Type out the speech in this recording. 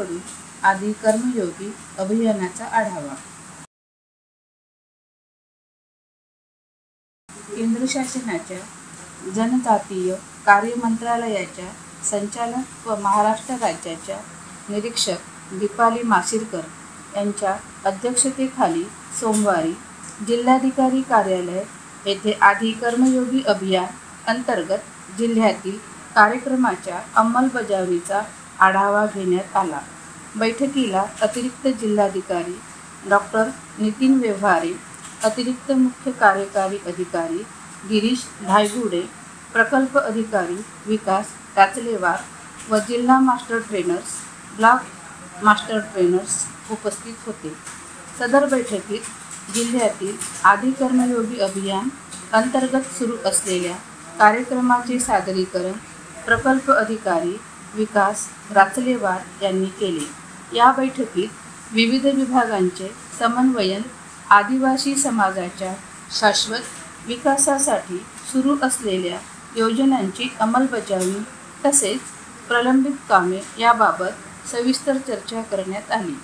यांच्याकडून आदी कर्मयोगी अभियानाचा आढावा। केंद्र शासनाच्या जनजातीय कार्य मंत्रालयाच्या संचालक व महाराष्ट्र राज्याच्या निरीक्षक दीपाली मासिरकर यांच्या अध्यक्षतेखाली सोमवारी जिल्हाधिकारी कार्यालय येथे आदी कर्मयोगी अभियान अंतर्गत जिल्ह्यातील कार्यक्रमाच्या अंमलबजावणीचा आढावा घेण्यात आला। बैठकीला अतिरिक्त जिल्हाधिकारी डॉक्टर नितीन व्यवहारे, अतिरिक्त मुख्य कार्यकारी अधिकारी गिरीश धायगुडे, प्रकल्प अधिकारी विकास टाचलेवार व जिल्हा master trainers, block master trainers उपस्थित होते। सदर बैठकीत जिल्ह्यातील आदी कर्मयोगी अभियान अंतर्गत सुरू असलेल्या कार्यक्रमाचे सादरीकरण प्रकल्प अधिकारी विकास राचलेवार यांनी केले। या बैठकीत विविध विभागांचे समन्वयन, आदिवासी समाजाच्या शाश्वत विकासासाठी सुरू असलेल्या योजनांची अंमलबजावणी तसेच प्रलंबित कामे याबाबत सविस्तर चर्चा करण्यात आली।